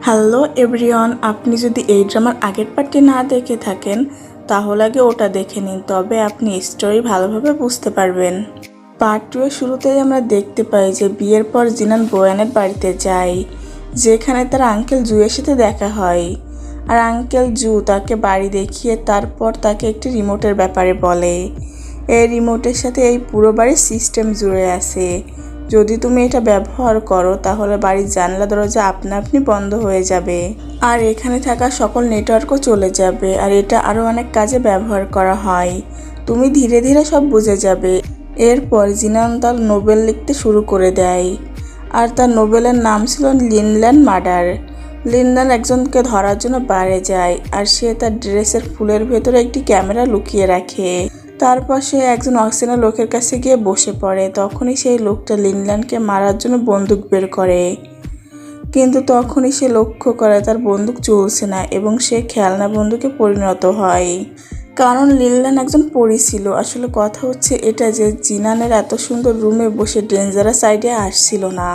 Hello everyone, আপনি যদি এই ড্রামার আগের পার্টটি না দেখে থাকেন তাহলে আগে ওটা দেখে নিন, তবে আপনি স্টোরি ভালোভাবে বুঝতে পারবেন। পার্ট 2 এর শুরুতেই আমরা দেখতে পাই যে বিয়ের পর জিনান বোয়ানের বাড়িতে যায়, যেখানে তার আঙ্কেল জুয়ের সাথে দেখা হয়। আর আঙ্কেল জু তাকে বাড়ি দেখিয়ে তারপর তাকে একটি রিমোটের ব্যাপারে বলে। এই রিমোটের সাথে এই পুরো বাড়ির সিস্টেম জুড়ে আছে। যদি তুমি এটা ব্যবহার করো তাহলে বাড়ির জানলা দরজা আপনা আপনি বন্ধ হয়ে যাবে, আর এখানে থাকা সকল নেটওয়ার্কও চলে যাবে। আর এটা আরও অনেক কাজে ব্যবহার করা হয়, তুমি ধীরে ধীরে সব বুঝে যাবে। এরপর জিনান তার নোবেল লিখতে শুরু করে দেয়, আর তার নোবেলের নাম ছিল লিনল্যান্ড মার্ডার। লিনল্যান্ড একজনকে ধরার জন্য বাইরে যায়, আর সে তার ড্রেসের ফুলের ভেতরে একটি ক্যামেরা লুকিয়ে রাখে। তারপর সে একজন অচেনা লোকের কাছে গিয়ে বসে পড়ে। তখনই সেই লোকটা লিনল্যান্ডকে মারার জন্য বন্দুক বের করে, কিন্তু তখনই সে লক্ষ্য করে তার বন্দুক চলছে না এবং সে খেলনা বন্দুকে পরিণত হয়, কারণ লিনল্যান্ড একজন পরী ছিল। আসলে কথা হচ্ছে এটা যে জিনানের এত সুন্দর রুমে বসে ডেঞ্জারাস আইডিয়া আসছিল না,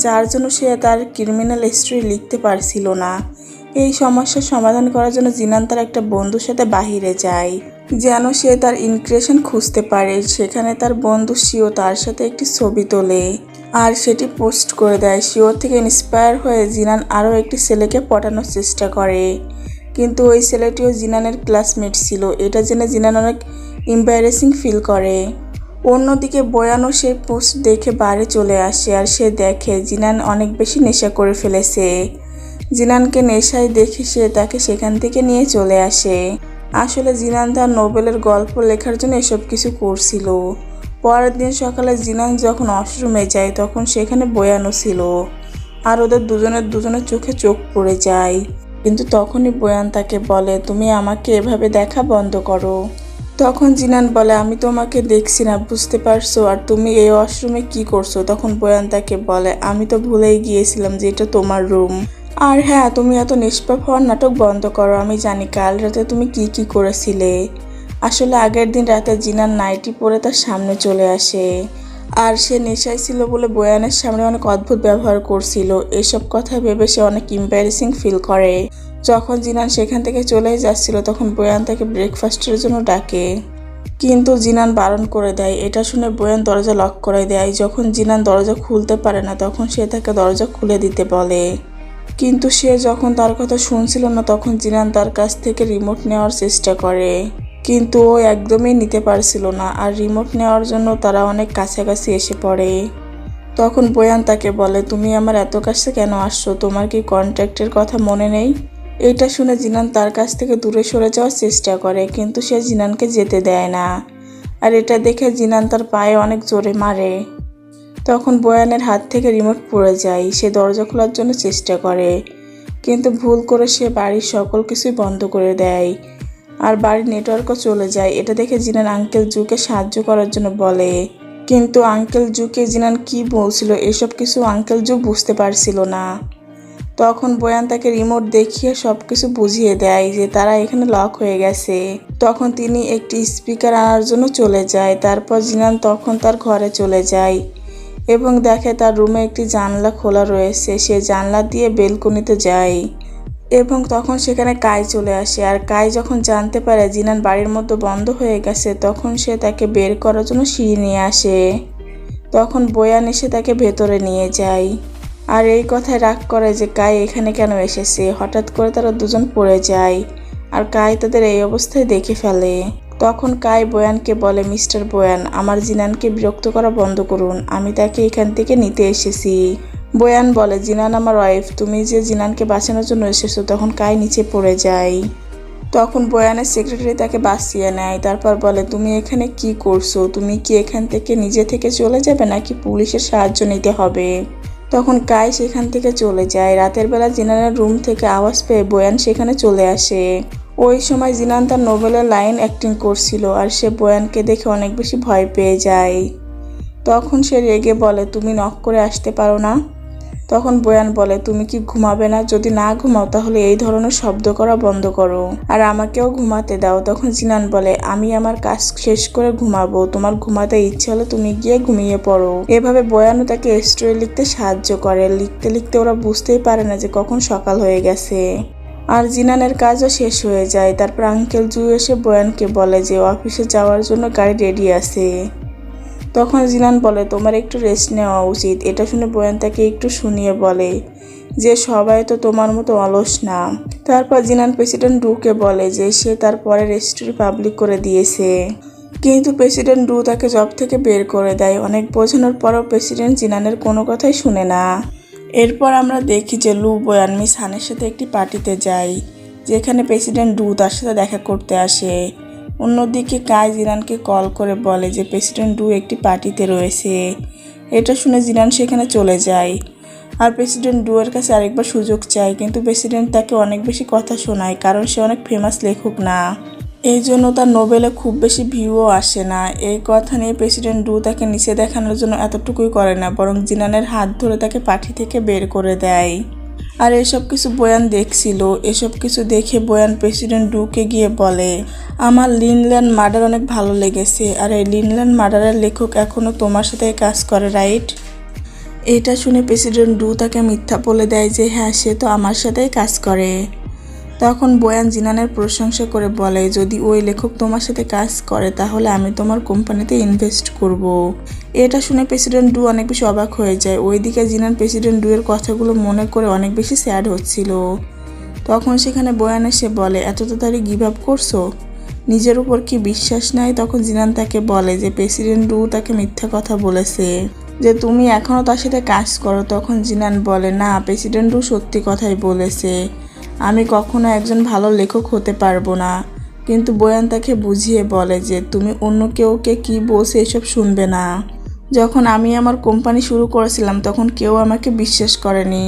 যার জন্য সে তার ক্রিমিনাল হিস্ট্রি লিখতে পারছিল না। এই সমস্যার সমাধান করার জন্য জিনান তার একটা বন্ধুর সাথে বাহিরে যায়, যেন সে তার ইনক্রিয়েশন খুঁজতে পারে। সেখানে তার বন্ধু শিও তার সাথে একটি ছবি তোলে আর সেটি পোস্ট করে দেয়। শিও থেকে ইন্সপায়ার হয়ে জিনান আরও একটি ছেলেকে পটানোর চেষ্টা করে, কিন্তু ওই ছেলেটিও জিনানের ক্লাসমেট ছিল। এটা জেনে জিনান অনেক এম্বারেসিং ফিল করে। অন্যদিকে বয়ানও সেই পোস্ট দেখে বাড়ি চলে আসে, আর সে দেখে জিনান অনেক বেশি নেশা করে ফেলেছে। জিনানকে নেশায় দেখে সে তাকে সেখান থেকে নিয়ে চলে আসে। আসলে জিনান তার নোবেলের গল্প লেখার জন্য এসব কিছু করছিল। পরের দিন সকালে জিনান যখন ওয়াশরুমে যায় তখন সেখানে বয়ানও ছিল, আর ওদের দুজনের চোখে চোখ পড়ে যায়। কিন্তু তখনই বয়ান তাকে বলে, তুমি আমাকে এভাবে দেখা বন্ধ করো। তখন জিনান বলে, আমি তোমাকে দেখছি না, বুঝতে পারছো? আর তুমি এই ওয়াশরুমে কি করছো? তখন বয়ান তাকে বলে, আমি তো ভুলেই গিয়েছিলাম যে এটা তোমার রুম। আর হ্যাঁ, তুমি এত নিষ্পাপ হওয়ার নাটক বন্ধ করো। আমি জানি কাল রাতে তুমি কি করেছিলে। আসলে আগের দিন রাতে জিনান নাইটি পরে তার সামনে চলে আসে, আর সে নেশায় ছিল বলে বয়ানের সামনে অনেক অদ্ভুত ব্যবহার করছিল। এসব কথা ভেবে সে অনেক এম্বারেসিং ফিল করে। যখন জিনান সেখান থেকে চলে যাচ্ছিল তখন বয়ান তাকে ব্রেকফাস্টের জন্য ডাকে, কিন্তু জিনান বারণ করে দেয়। এটা শুনে বয়ান দরজা লক করে দেয়। যখন জিনান দরজা খুলতে পারে না তখন সে তাকে দরজা খুলে দিতে বলে, কিন্তু সে যখন তার কথা শুনছিল না তখন জিনান তার কাছ থেকে রিমোট নেওয়ার চেষ্টা করে, কিন্তু ও একদমই নিতে পারছিল না। আর রিমোট নেওয়ার জন্য তারা অনেক কাছাকাছি এসে পড়ে। তখন বয়ান তাকে বলে, তুমি আমার এত কাছে কেন আসছো? তোমার কি কন্ট্রাক্টের কথা মনে নেই? এটা শুনে জিনান তার কাছ থেকে দূরে সরে যাওয়ার চেষ্টা করে, কিন্তু সে জিনানকে যেতে দেয় না। আর এটা দেখে জিনান তার পায়ে অনেক জোরে মারে। তখন বয়ানের হাত থেকে রিমোট পড়ে যায়। সে দরজা খোলার জন্য চেষ্টা করে, কিন্তু ভুল করে সে বাড়ির সকল কিছুই বন্ধ করে দেয়, আর বাড়ির নেটওয়ার্কও চলে যায়। এটা দেখে জিনান আঙ্কেল জুকে সাহায্য করার জন্য বলে, কিন্তু আঙ্কেল জুকে জিনান কি বলছিল এসব কিছু আঙ্কেল জু বুঝতে পারছিল না। তখন বয়ান তাকে রিমোট দেখিয়ে সব কিছু বুঝিয়ে দেয় যে তারা এখানে লক হয়ে গেছে। তখন তিনি একটি স্পিকার আনার জন্য চলে যায়। তারপর জিনান তখন তার ঘরে চলে যায় এবং দেখে তার রুমে একটি জানলা খোলা রয়েছে। সে জানলা দিয়ে বেলকনিতে যায় এবং তখন সেখানে কাই চলে আসে। আর কাই যখন জানতে পারে জিনান বাড়ির মধ্যে বন্ধ হয়ে গেছে তখন সে তাকে বের করার জন্য সিঁড়ি নিয়ে আসে। তখন বয়ান এসে তাকে ভেতরে নিয়ে যায়, আর এই কথায় রাগ করে যে কাই এখানে কেন এসেছে। হঠাৎ করে তারা দুজন পড়ে যায়, আর কাই তাদের এই অবস্থায় দেখে ফেলে। তখন কাই বয়ানকে বলে, মিস্টার বয়ান, আমার জিনানকে বিরক্ত করা বন্ধ করুন, আমি তাকে এখান থেকে নিতে এসেছি। বয়ান বলে, জিনান আমার ওয়াইফ, তুমি যে জিনানকে বাঁচানোর জন্য এসেছো। তখন কাই নিচে পড়ে যায়। তখন বয়ানের সেক্রেটারি তাকে বাঁচিয়ে নেয়। তারপর বলে, তুমি এখানে কি করছো? তুমি কি এখান থেকে নিজে থেকে চলে যাবে নাকি পুলিশের সাহায্য নিতে হবে? তখন কাই সেখান থেকে চলে যায়। রাতের বেলা জিনানের রুম থেকে আওয়াজ পেয়ে বয়ান সেখানে চলে আসে। ওই সময় জিনান তার নোবেলের লাইন অ্যাক্টিং করছিল, আর সে বয়ানকে দেখে অনেক বেশি ভয় পেয়ে যায়। তখন সে রেগে বলে, তুমি নক করে আসতে পারো না? তখন বয়ান বলে, তুমি কি ঘুমাবে না? যদি না ঘুমাও তাহলে এই ধরনের শব্দ করা বন্ধ করো আর আমাকেও ঘুমাতে দাও। তখন জিনান বলে, আমি আমার কাজ শেষ করে ঘুমাবো, তোমার ঘুমাতে ইচ্ছে হলে তুমি গিয়ে ঘুমিয়ে পড়ো। এভাবে বয়ানও তাকে স্টোরি লিখতে সাহায্য করে। লিখতে লিখতে ওরা বুঝতেই পারে না যে কখন সকাল হয়ে গেছে। আর জিনানের কাজও শেষ হয়ে যায়। তারপর আঙ্কেল জু এসে বয়ানকে বলে যে অফিসে যাওয়ার জন্য গাড়ি রেডি আছে। তখন জিনান বলে, তোমার একটু রেস্ট নেওয়া উচিত। এটা শুনে বয়ান তাকে একটু শুনিয়ে বলে যে সবাই তো তোমার মতো অলস না। তারপর জিনান প্রেসিডেন্ট ডুকে বলে যে সে তার পরের স্টোরি পাবলিক করে দিয়েছে, কিন্তু প্রেসিডেন্ট ডু তাকে জব থেকে বের করে দেয়। অনেক বোঝানোর পরও প্রেসিডেন্ট জিনানের কোনো কথাই শুনে না। এরপর আমরা দেখি যে লু বয়ান মিস হানের সাথে একটি পার্টিতে যায়, যেখানে প্রেসিডেন্ট ডু তার সাথে দেখা করতে আসে। অন্যদিকে কাই জিনানকে কল করে বলে যে প্রেসিডেন্ট ডু একটি পার্টিতে রয়েছে। এটা শুনে জিনান সেখানে চলে যায় আর প্রেসিডেন্ট ডু এর কাছে আরেকবার সুযোগ চায়, কিন্তু প্রেসিডেন্ট তাকে অনেক বেশি কথা শোনায়, কারণ সে অনেক ফেমাস লেখক না। এই জন্য তার নোবেলে খুব বেশি ভিউও আসে না। এই কথা নিয়ে প্রেসিডেন্ট ডু তাকে নিচে দেখানোর জন্য এতটুকুই করে না, বরং জিনানের হাত ধরে তাকে পার্টি থেকে বের করে দেয়। আর এসব কিছু বয়ান দেখছিল। এসব কিছু দেখে বয়ান প্রেসিডেন্ট ডুকে গিয়ে বলে, আমার লিনল্যান্ড মার্ডার অনেক ভালো লেগেছে, আর এই লিনল্যান্ড মার্ডারের লেখক এখনও তোমার সাথে কাজ করে, রাইট? এটা শুনে প্রেসিডেন্ট ডু তাকে মিথ্যা বলে দেয় যে হ্যাঁ, সে তো আমার সাথেই কাজ করে। তখন বয়ান জিনানের প্রশংসা করে বলে, যদি ওই লেখক তোমার সাথে কাজ করে তাহলে আমি তোমার কোম্পানিতে ইনভেস্ট করব। এটা শুনে প্রেসিডেন্ট ডু অনেক বেশি অবাক হয়ে যায়। ওইদিকে জিনান প্রেসিডেন্ট ডু এর কথাগুলো মনে করে অনেক বেশি স্যাড হচ্ছিল। তখন সেখানে বয়ান এসে বলে, এত তাড়াতাড়ি গিভ আপ করছো? নিজের উপর কি বিশ্বাস নাই? তখন জিনান তাকে বলে যে প্রেসিডেন্ট ডু তাকে মিথ্যা কথা বলেছে, যে তুমি এখনও তার সাথে কাজ করো। তখন জিনান বলে, না, প্রেসিডেন্ট ডু সত্যি কথাই বলেছে, আমি কখনো একজন ভালো লেখক হতে পারবো না। কিন্তু বয়ান তাকে বুঝিয়ে বলে যে তুমি অন্য কেউকে কি বলছে এসব শুনবে না। যখন আমি আমার কোম্পানি শুরু করেছিলাম তখন কেউ আমাকে বিশ্বাস করেনি।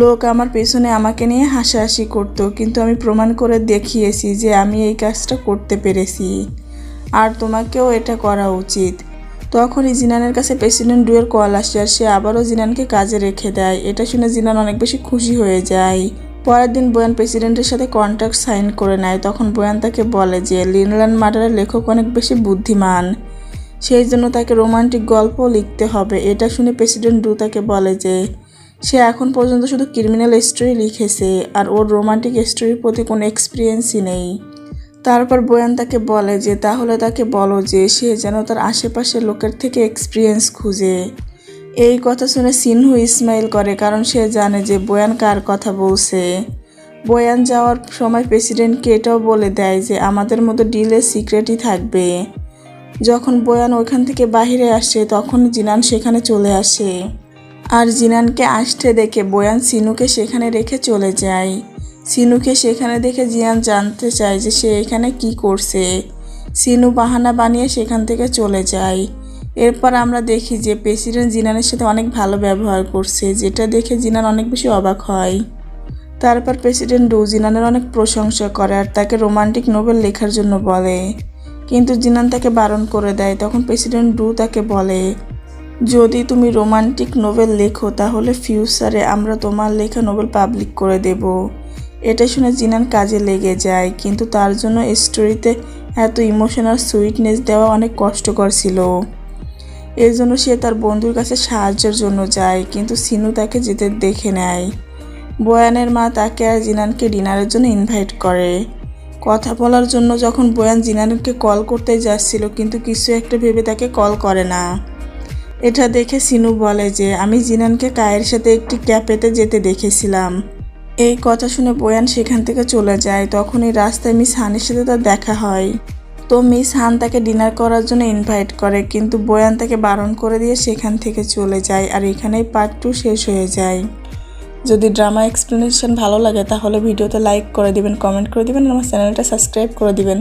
লোক আমার পেছনে আমাকে নিয়ে হাসাহাসি করতো, কিন্তু আমি প্রমাণ করে দেখিয়েছি যে আমি এই কাজটা করতে পেরেছি, আর তোমাকেও এটা করা উচিত। তখনই জিনানের কাছে প্রেসিডেন্ট ডু এর কল আসে আর সে আবারও জিনানকে কাজে রেখে দেয়। এটা শুনে জিনান অনেক বেশি খুশি হয়ে যায়। পরের দিন বয়ান প্রেসিডেন্টের সাথে কন্ট্রাক্ট সাইন করে নেয়। তখন বয়ান তাকে বলে যে লিনল্যান্ড মার্ডারের লেখক অনেক বেশি বুদ্ধিমান, সেই জন্য তাকে রোমান্টিক গল্প লিখতে হবে। এটা শুনে প্রেসিডেন্ট ডু তাকে বলে যে সে এখন পর্যন্ত শুধু ক্রিমিনাল স্টোরি লিখেছে আর ওর রোমান্টিক স্টোরির প্রতি কোনো এক্সপিরিয়েন্সই নেই। তারপর বয়ান তাকে বলে যে তাহলে তাকে বলো যে সে যেন তার আশেপাশের লোকের থেকে এক্সপিরিয়েন্স খুঁজে। এই কথা শুনে সিনহু ইসমাইল করে, কারণ সে জানে যে বয়ান কার কথা বলছে। বয়ান যাওয়ার সময় প্রেসিডেন্টকে এটাও বলে দেয় যে আমাদের মতো ডিলের সিক্রেটই থাকবে। যখন বয়ান ওইখান থেকে বাইরে আসে তখন জিনান সেখানে চলে আসে, আর জিনানকে আসতে দেখে বয়ান সিনুকে সেখানে রেখে চলে যায়। সিনুকে সেখানে দেখে জিনান জানতে চায় যে সে এখানে কি করছে। সিনু বাহানা বানিয়ে সেখান থেকে চলে যায়। এরপর আমরা দেখি যে প্রেসিডেন্ট জিনানের সাথে অনেক ভালো ব্যবহার করছে, যেটা দেখে জিনান অনেক বেশি অবাক হয়। তারপর প্রেসিডেন্ট ডু জিনানের অনেক প্রশংসা করে আর তাকে রোমান্টিক নোবেল লেখার জন্য বলে, কিন্তু জিনান তাকে বারণ করে দেয়। তখন প্রেসিডেন্ট ডু তাকে বলে, যদি তুমি রোমান্টিক নোবেল লেখো তাহলে ফিউচারে আমরা তোমার লেখা নোবেল পাবলিক করে দেব। এটা শুনে জিনান কাজে লেগে যায়, কিন্তু তার জন্য স্টোরিতে এত ইমোশনাল সুইটনেস দেওয়া অনেক কষ্টকর ছিল। এর জন্য সে তার বন্ধুর কাছে সাহায্যের জন্য যায়, কিন্তু সিনু তাকে যেতে দেখে নেয়। বয়ানের মা তাকে আর জিনানকে ডিনারের জন্য ইনভাইট করে। কথা বলার জন্য যখন বয়ান জিনানকে কল করতে যাচ্ছিল, কিন্তু কিছু একটা ভেবে তাকে কল করে না। এটা দেখে সিনু বলে যে আমি জিনানকে কায়ের সাথে একটি ক্যাফেতে যেতে দেখেছিলাম। এই কথা শুনে বয়ান সেখান থেকে চলে যায়। তখনই রাস্তায় মিস হানের সাথে তার দেখা হয়। তো মিস হান তাকে ডিনার করার জন্য ইনভাইট করে, কিন্তু বয়ান তাকে বারণ করে দিয়ে সেখান থেকে চলে যায়। আর এখানেই পার্ট 2 শেষ হয়ে যায়। যদি ড্রামা এক্সপ্লেনেশন ভালো লাগে তাহলে ভিডিওতে লাইক করে দিবেন, কমেন্ট করে দিবেন, আমার চ্যানেলটা সাবস্ক্রাইব করে দিবেন।